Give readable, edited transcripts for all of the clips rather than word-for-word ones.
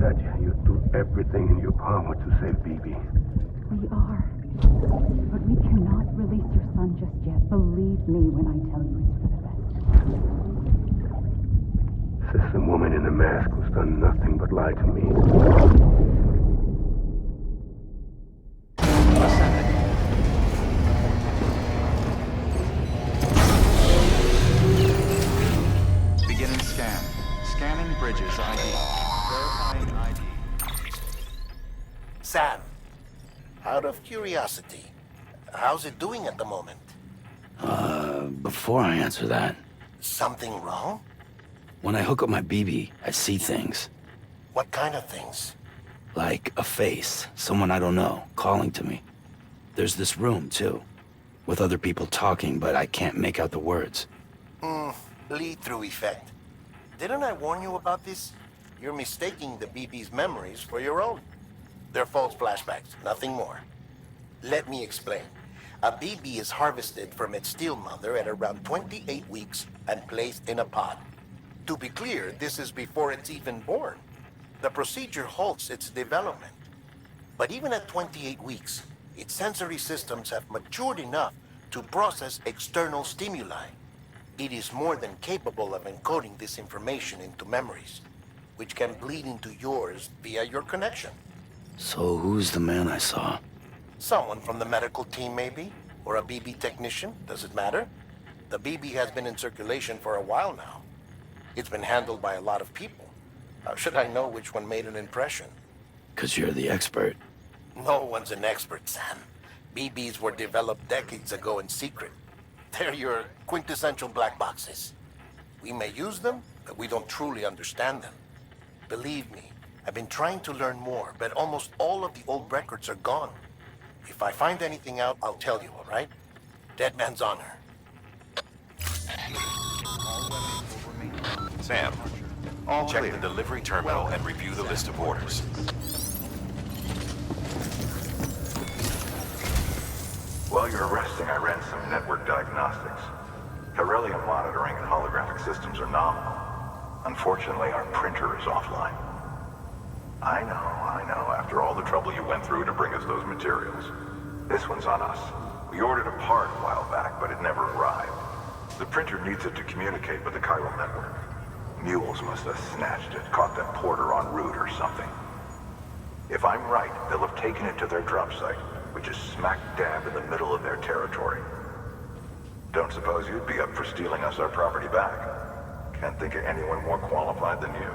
said you'd do everything in your power to save Bibi. We are. But we cannot release your son just yet. Believe me when I tell you it's for the best. Says the woman in the mask who's done nothing but lie to me. Beginning scan. Scanning bridges ID. Verifying ID. Sam, out of curiosity, how's it doing at the moment? Before I answer that, Something wrong? when I hook up my BB, I see things. What kind of things? Like a face, someone I don't know, calling to me. There's this room, too, with other people talking, but I can't make out the words. Lead-through effect. Didn't I warn you about this? You're mistaking the BB's memories for your own. They're false flashbacks, nothing more. Let me explain. A BB is harvested from its steel mother at around 28 weeks and placed in a pod. To be clear, this is before it's even born. The procedure halts its development. But even at 28 weeks, its sensory systems have matured enough to process external stimuli. It is more than capable of encoding this information into memories, which can bleed into yours via your connection. So who's the man I saw? Someone from the medical team, maybe? Or a BB technician? Does it matter? The BB has been in circulation for a while now. It's been handled by a lot of people. How should I know which one made an impression? 'Cause you're the expert. No one's an expert, Sam. BBs were developed decades ago in secret. They're your quintessential black boxes. We may use them, but we don't truly understand them. Believe me, I've been trying to learn more, but almost all of the old records are gone. If I find anything out, I'll tell you, all right? Dead man's honor. Sam, check the delivery terminal and review the list of orders. While you're resting, I ran some network diagnostics. Beryllium monitoring and holographic systems are nominal. Unfortunately, our printer is offline. I know. After all the trouble you went through to bring us those materials. This one's on us. We ordered a part a while back, but it never arrived. The printer needs it to communicate with the chiral network. Mules must have snatched it, caught that porter en route or something. If I'm right, they'll have taken it to their drop site, which is smack dab in the middle of their territory. Don't suppose you'd be up for stealing us our property back? Can't think of anyone more qualified than you.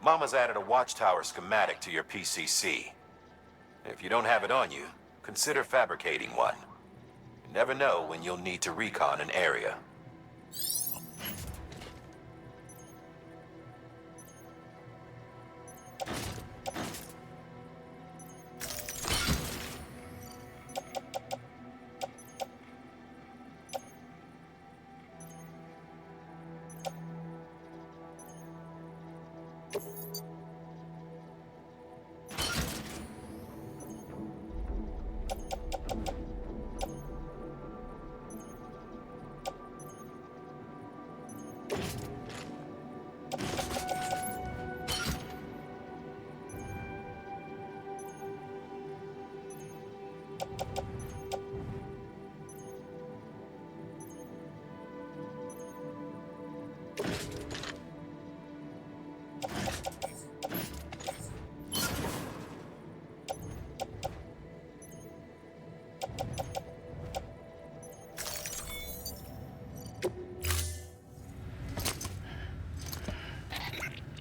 Mama's added a watchtower schematic to your PCC. If you don't have it on you, consider fabricating one. You never know when you'll need to recon an area.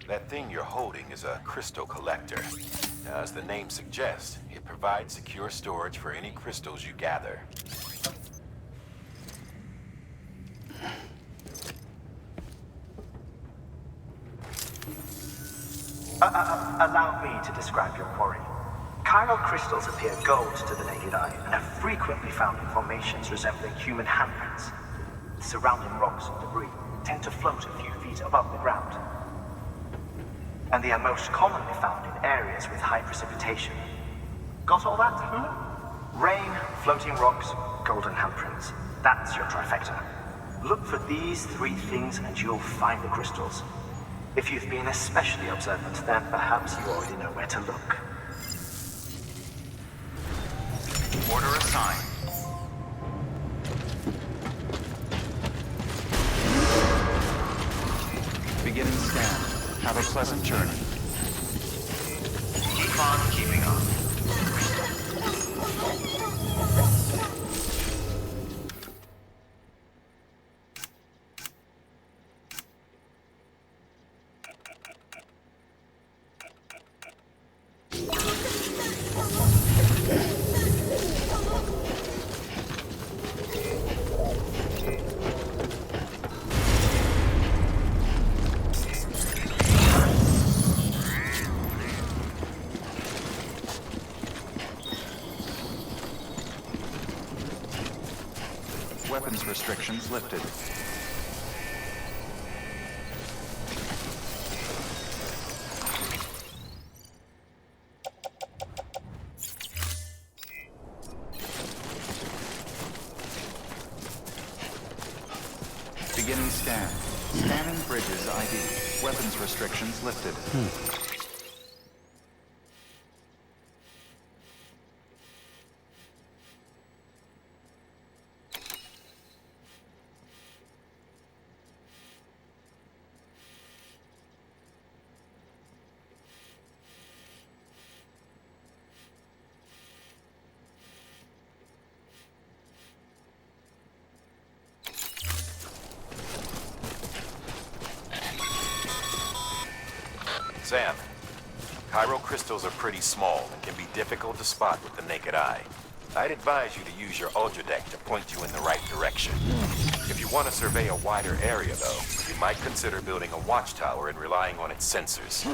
That thing you're holding is a crystal collector. As the name suggests, it provides secure storage for any crystals you gather. Allow me to describe your quarry. Chiral crystals appear gold to the naked eye and are frequently found in formations resembling human handprints. The surrounding rocks and debris tend to float a few feet above the ground. And they are most commonly found in areas with high precipitation. Got all that? Rain, floating rocks, golden handprints. That's your trifecta. Look for these three things and you'll find the crystals. If you've been especially observant, then perhaps you already know where to look. Order assigned. Beginning scan. Have a pleasant journey. Keep on keeping on. Weapons restrictions lifted. Beginning scan. Scanning bridges ID. Weapons restrictions lifted. Sam, chiral crystals are pretty small and can be difficult to spot with the naked eye. I'd advise you to use your Ultra deck to point you in the right direction. If you want to survey a wider area, though, you might consider building a watchtower and relying on its sensors.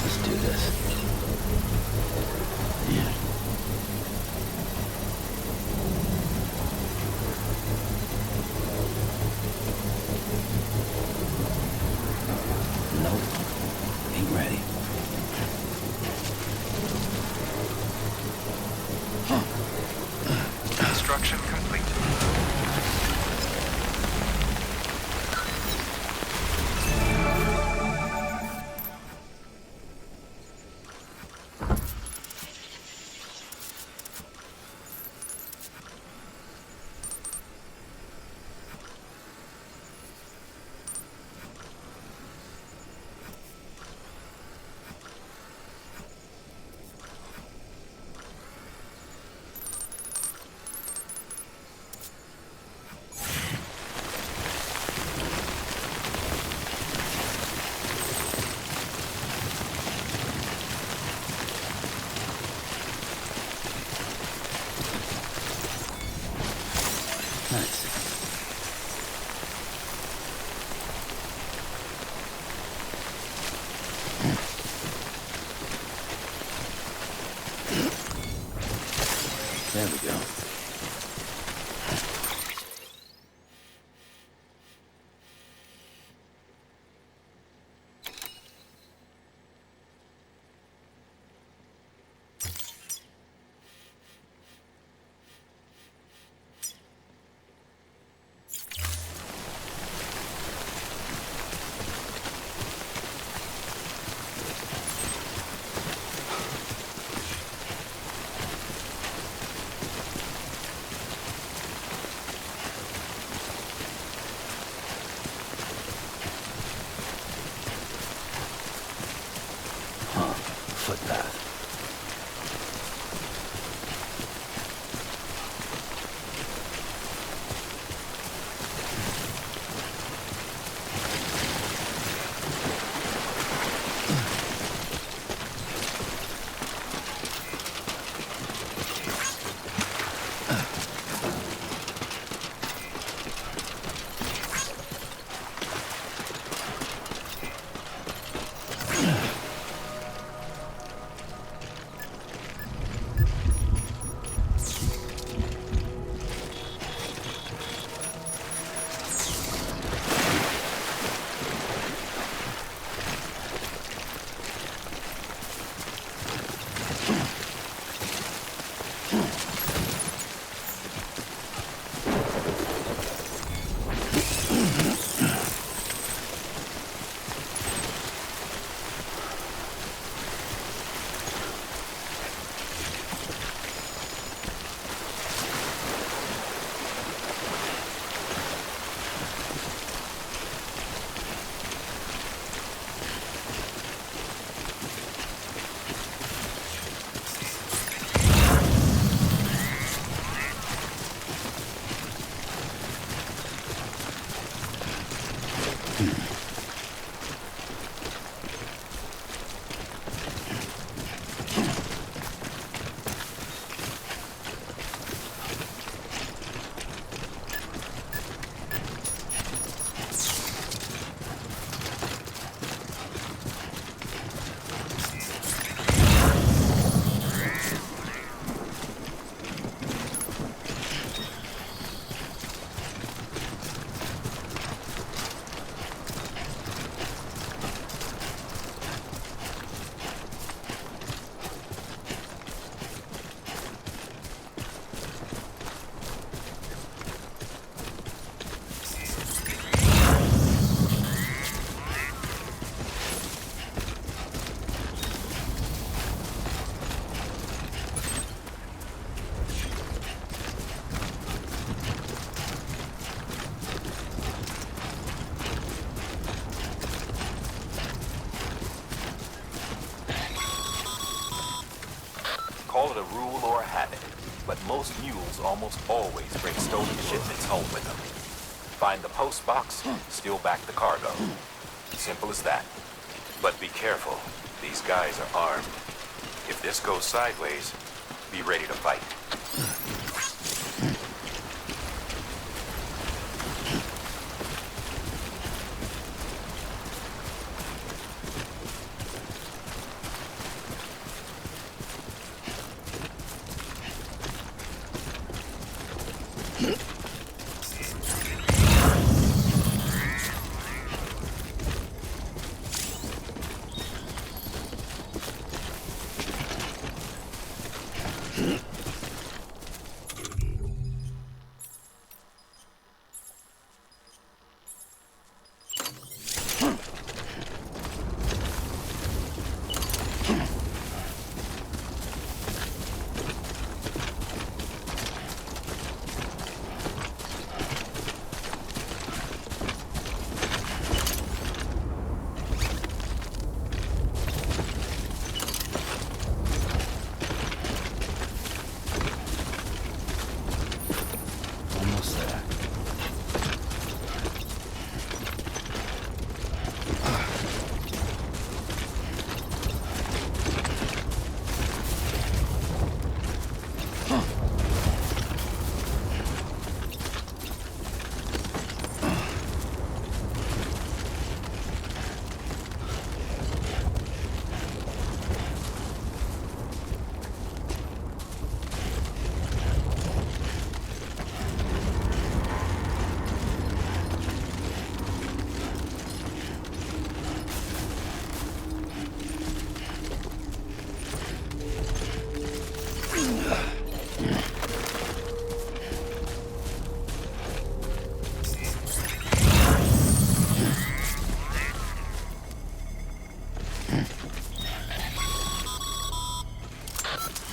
Let's do this. Yeah. Nope. Ain't ready. Construction complete. Nice. There we go. footpath. Call it a rule or a habit, but most mules almost always bring stolen shipments home with them. Find the post box, steal back the cargo. Simple as that. But be careful. These guys are armed. If this goes sideways, be ready to fight. Almost there.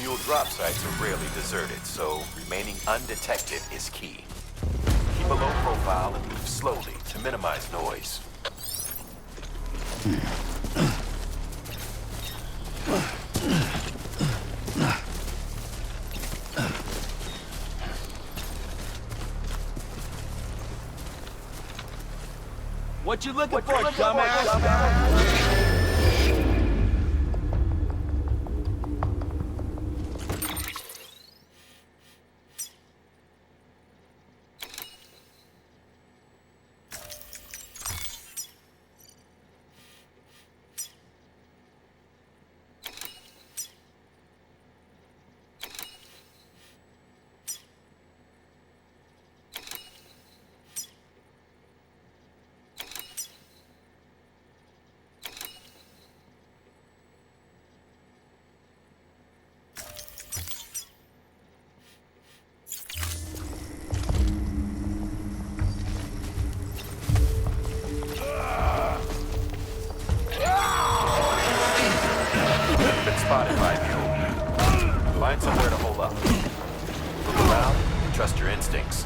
Mule drop sites are rarely deserted, so remaining undetected is key. Keep a low profile and move slowly to minimize noise. What you looking for, dumbass? Spotted by you. Find somewhere to hold up. Look around and trust your instincts.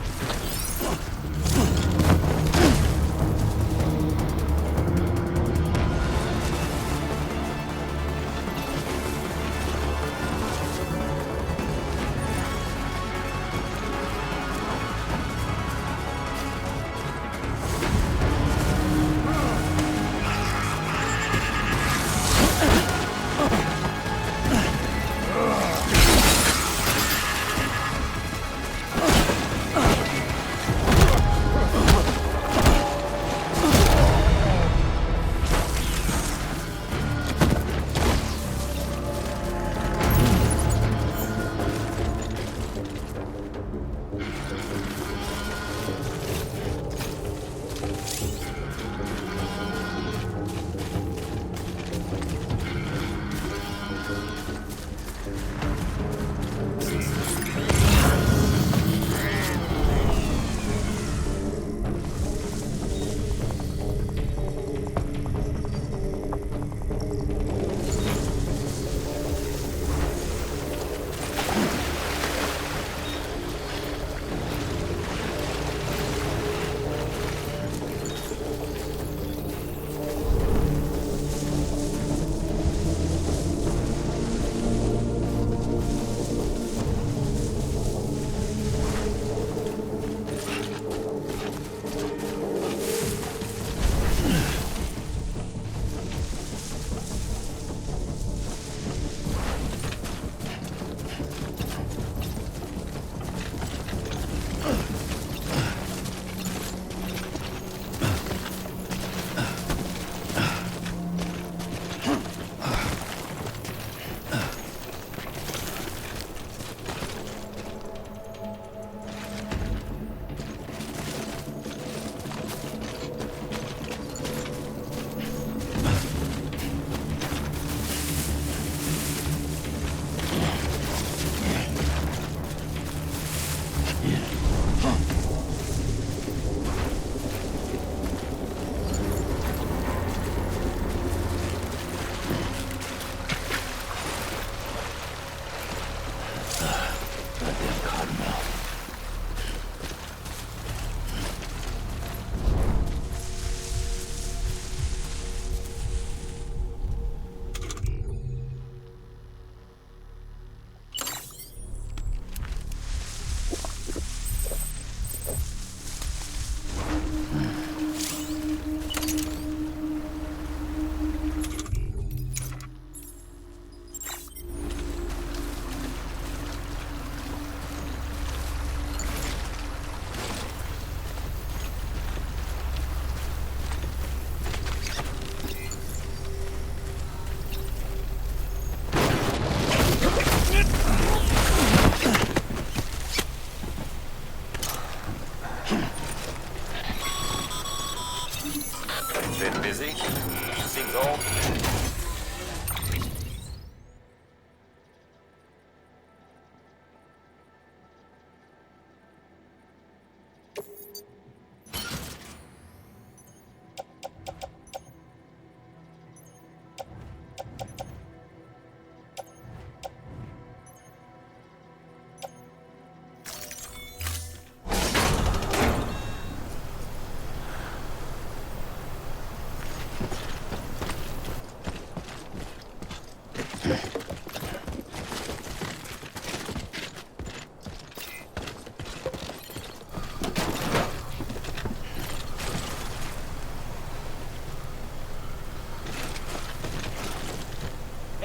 Seems old.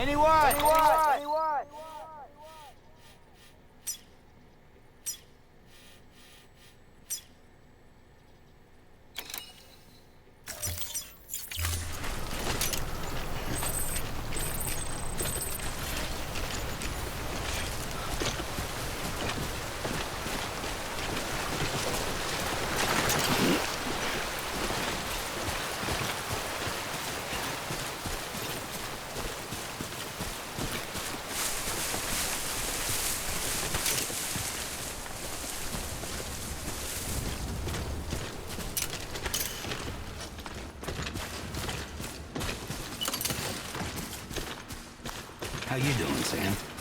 Anyone? How you doing, Sam?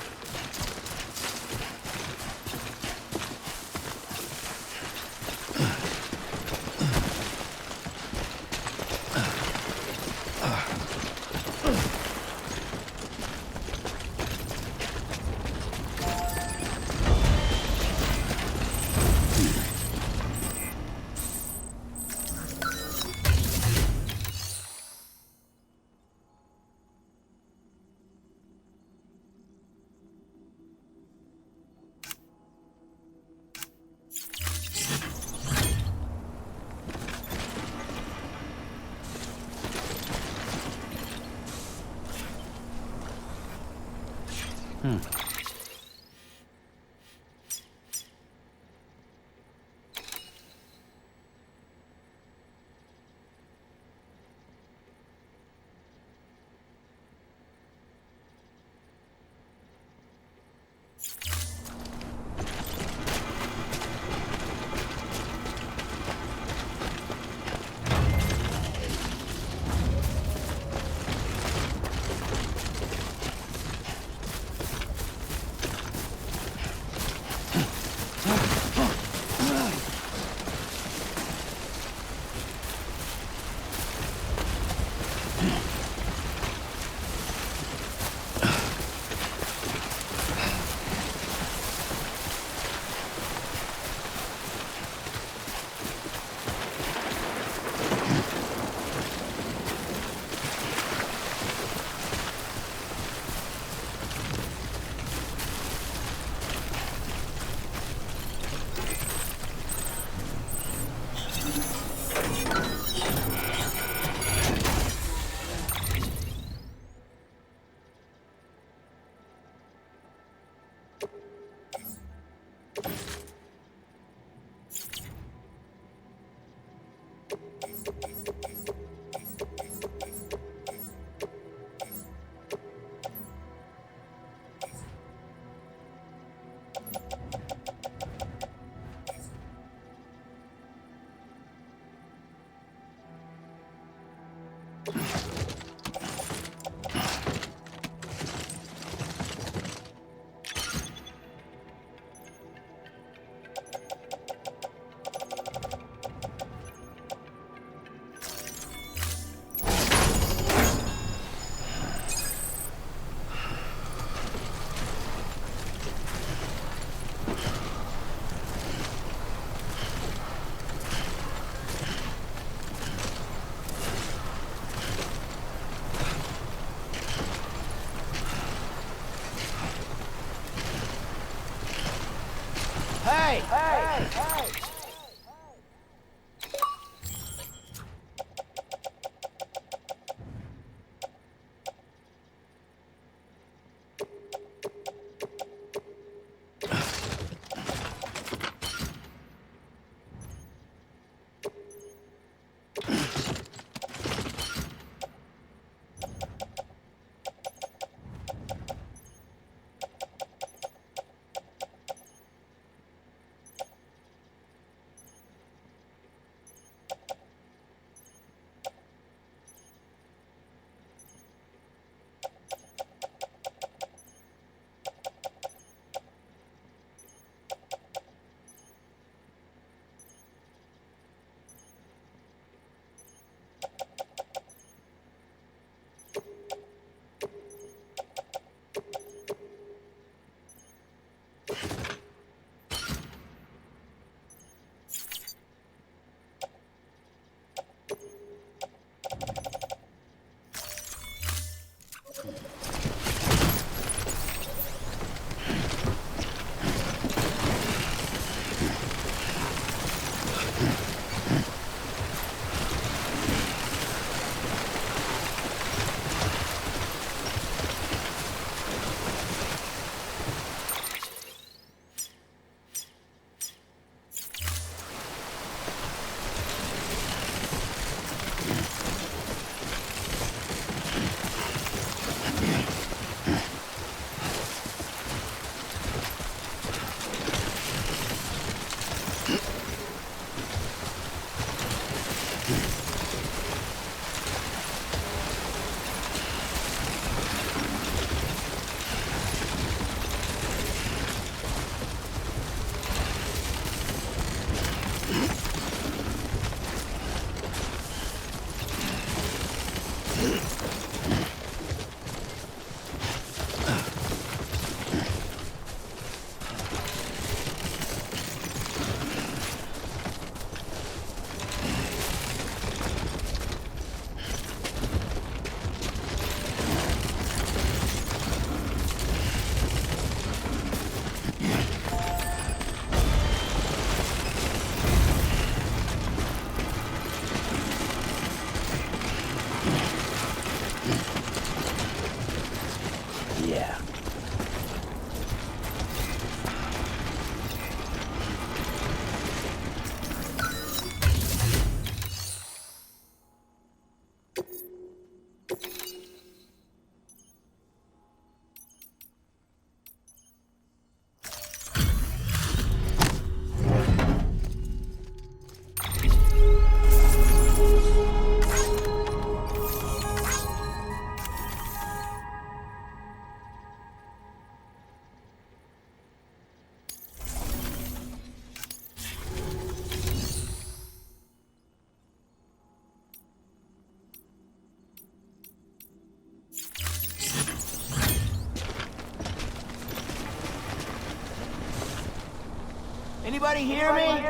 Anybody hear me?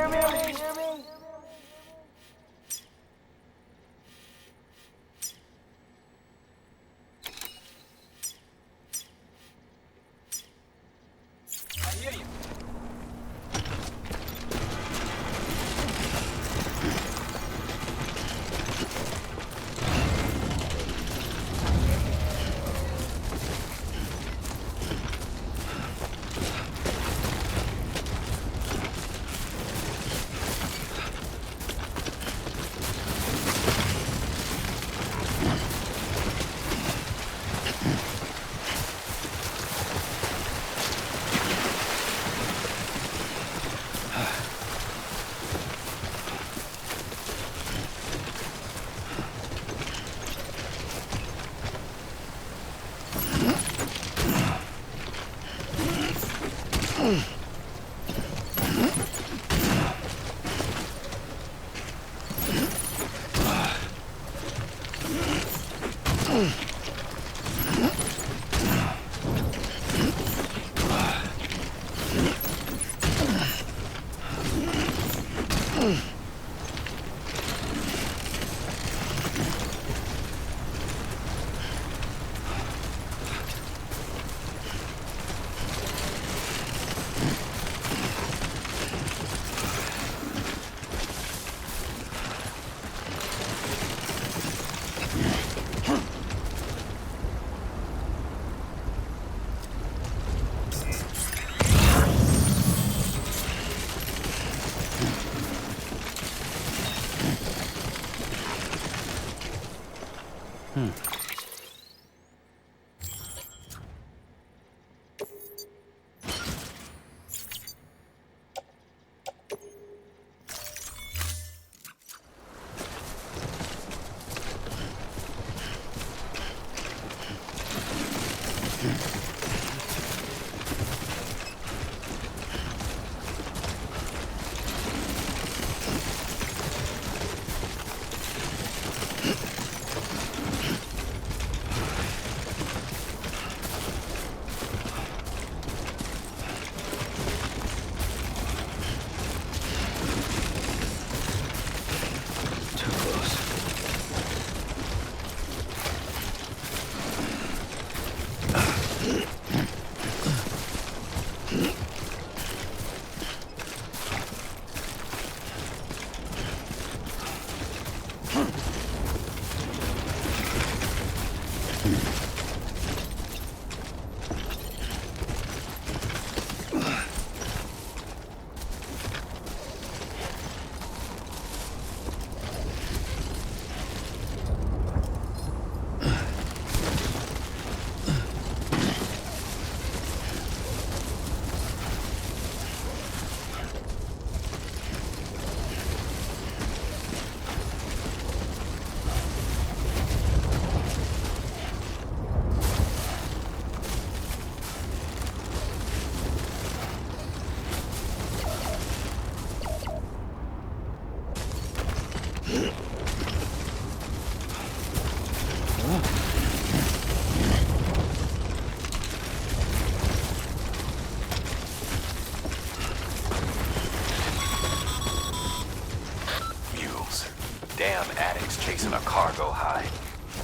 Damn addicts chasing a cargo high.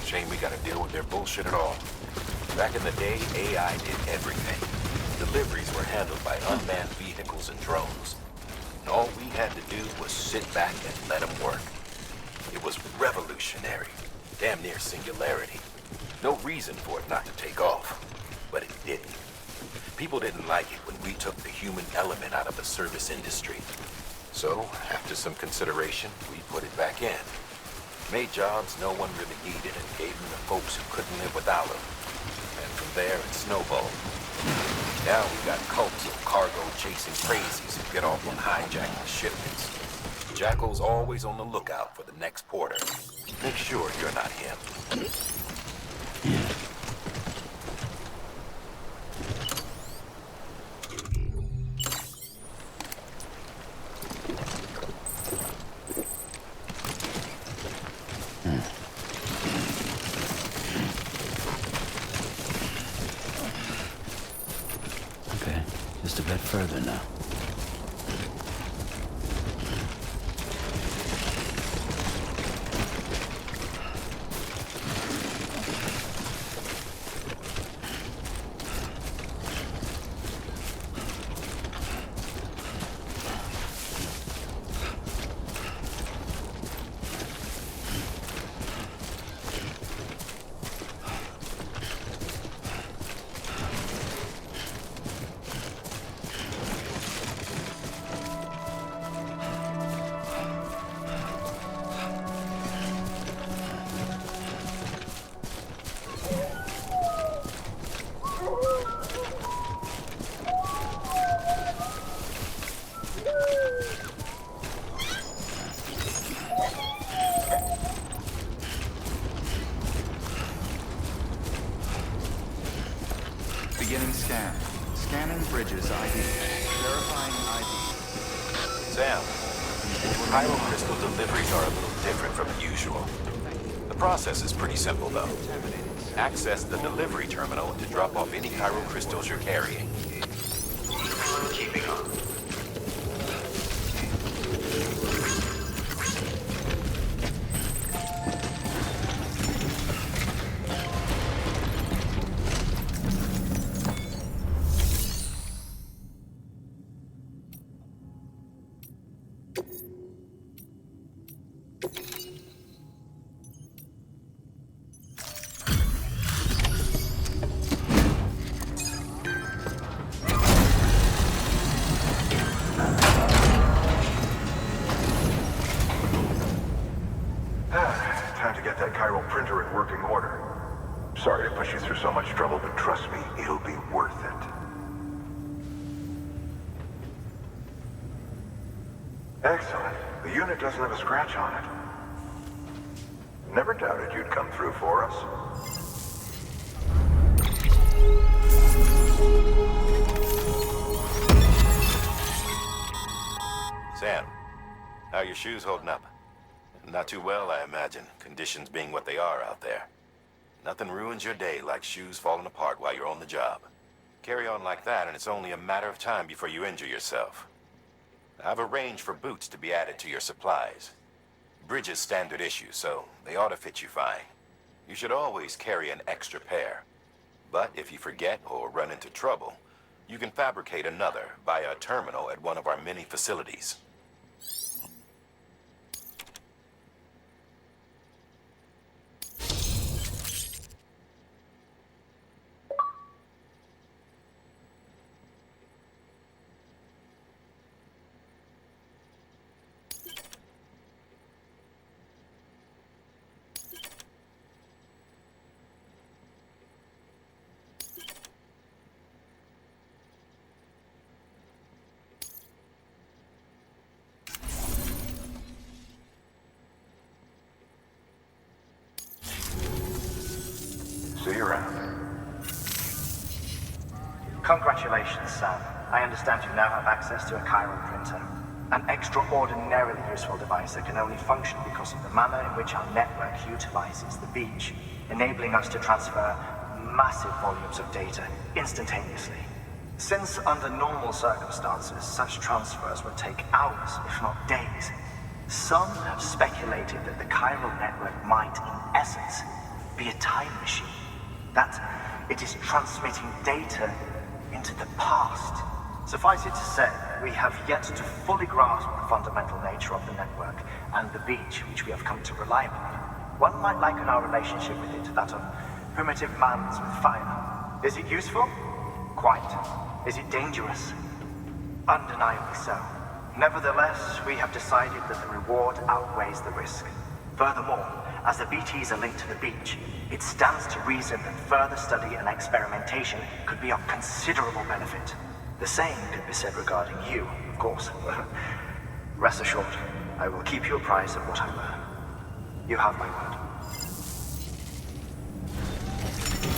Shame we gotta deal with their bullshit at all. Back in the day, AI did everything. Deliveries were handled by unmanned vehicles and drones. And all we had to do was sit back and let them work. It was revolutionary. Damn near singularity. No reason for it not to take off. But it didn't. People didn't like it when we took the human element out of the service industry. So, after some consideration, we put it back in. Made jobs no one really needed and gave them to folks who couldn't live without them. And from there, it snowballed. Now we got cults of cargo-chasing crazies who get off on hijacking shipments. Jackal's always on the lookout for the next porter. Make sure you're not him. Okay, just a bit further now. Scan. Scanning Bridges ID. Verifying ID. Sam, chiral crystal deliveries are a little different from usual. The process is pretty simple, though. Access the delivery terminal to drop off any chiral crystals you're carrying. Keeping on. Time to get that chiral printer in working order. Sorry to push you through so much trouble, but trust me, it'll be worth it. Excellent. The unit doesn't have a scratch on it. Never doubted you'd come through for us. Sam, how are your shoes holding up? Not too well, I imagine, conditions being what they are out there. Nothing ruins your day like shoes falling apart while you're on the job. Carry on like that, and it's only a matter of time before you injure yourself. I've arranged for boots to be added to your supplies. Bridges standard issue, so they ought to fit you fine. You should always carry an extra pair. But if you forget or run into trouble, you can fabricate another via a terminal at one of our many facilities. See you around. Congratulations, Sam. I understand you now have access to a chiral printer. An extraordinarily useful device that can only function because of the manner in which our network utilizes the beach, enabling us to transfer massive volumes of data instantaneously. Since under normal circumstances, such transfers would take hours, if not days, some have speculated that the chiral network might, in essence, be a time machine. That it is transmitting data into the past. Suffice it to say, we have yet to fully grasp the fundamental nature of the network and the beach which we have come to rely upon. One might liken our relationship with it to that of primitive mans with fire. Is it useful? Quite. Is it dangerous? Undeniably so. Nevertheless, we have decided that the reward outweighs the risk. Furthermore, as the BTs are linked to the beach, it stands to reason that further study and experimentation could be of considerable benefit. The same could be said regarding you, of course. Rest assured, I will keep you apprised of what I learn. You have my word.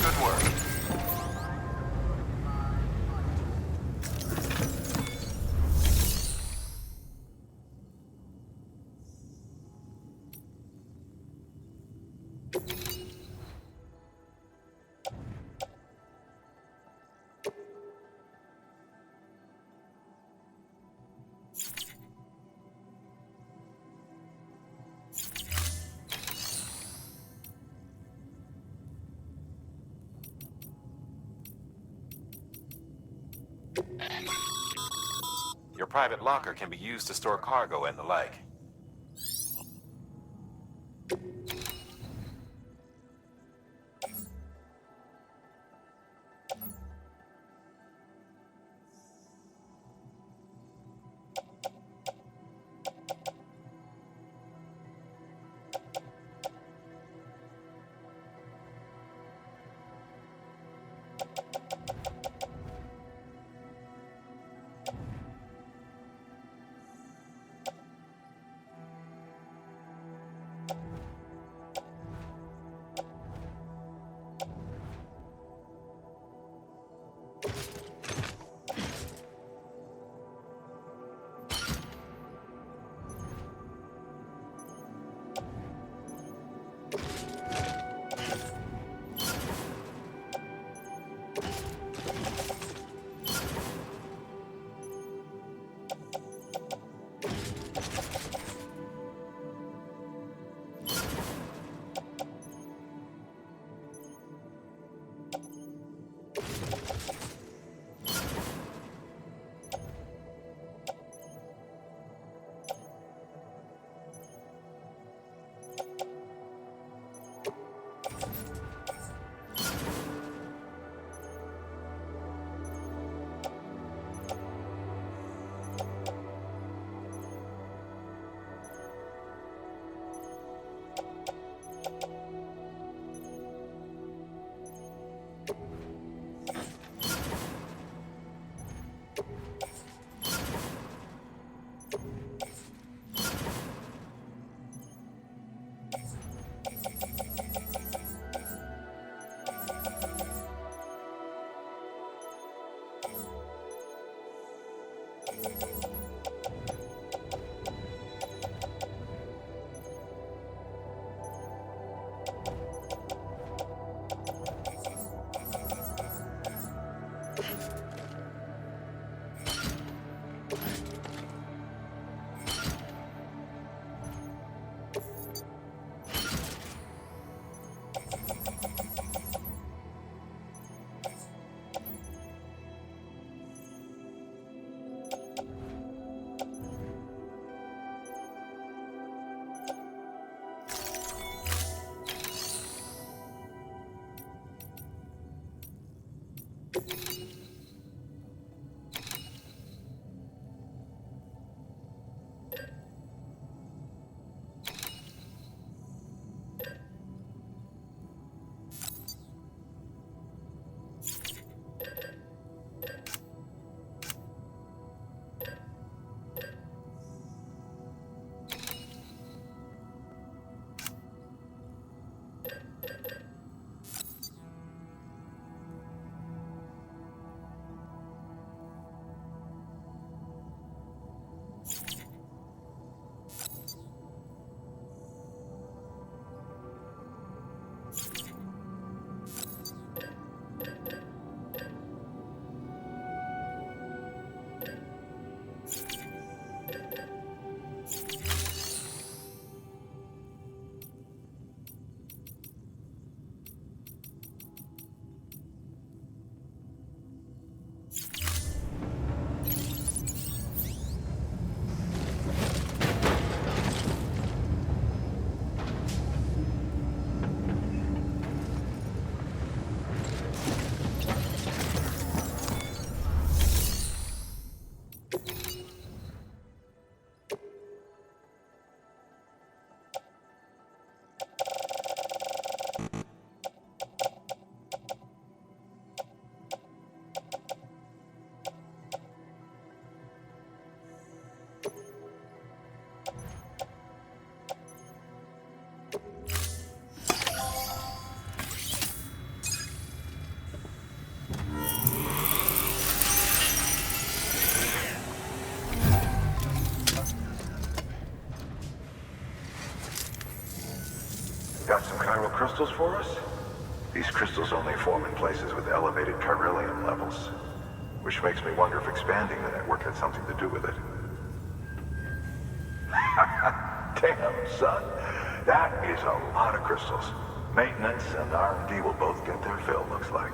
Good work. Your private locker can be used to store cargo and the like. Got some chiral crystals for us? These crystals only form in places with elevated chiralium levels, which makes me wonder if expanding the network had something to do with it. Damn, son. That is a lot of crystals. Maintenance and R&D will both get their fill, looks like.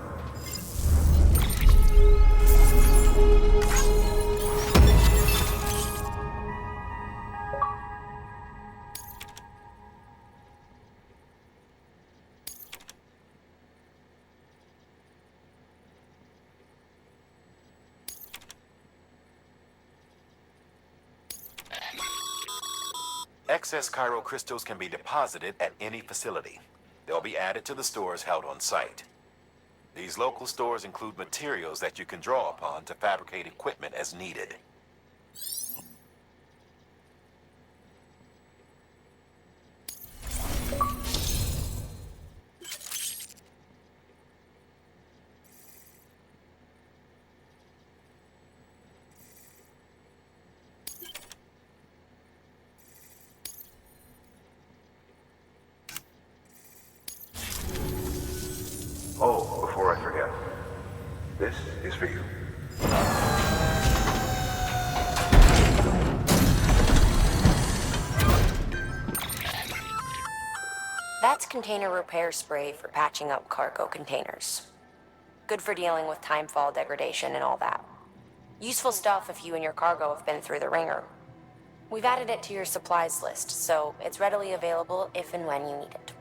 Excess chiral crystals can be deposited at any facility. They'll be added to the stores held on site. These local stores include materials that you can draw upon to fabricate equipment as needed. Oh, before I forget, this is for you. That's container repair spray for patching up cargo containers. Good for dealing with timefall degradation and all that. Useful stuff if you and your cargo have been through the ringer. We've added it to your supplies list, so it's readily available if and when you need it.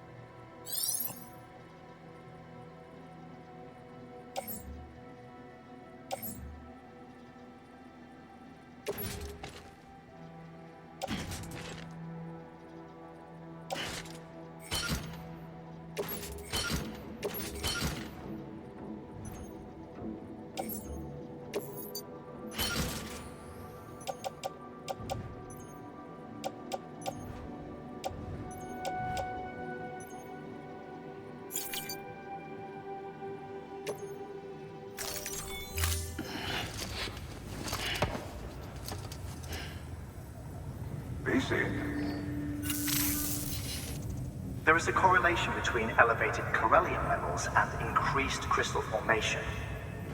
There is a correlation between elevated chiralium levels and increased crystal formation.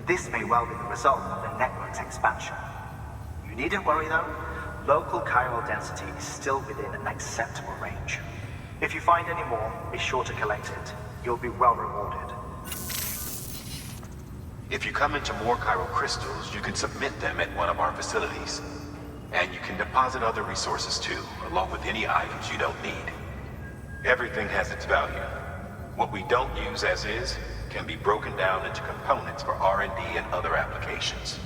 This may well be the result of the network's expansion. You needn't worry though. Local chiral density is still within an acceptable range. If you find any more, be sure to collect it. You'll be well rewarded. If you come into more chiral crystals, you can submit them at one of our facilities. And you can deposit other resources too, along with any items you don't need. Everything has its value. What we don't use as is can be broken down into components for R&D and other applications.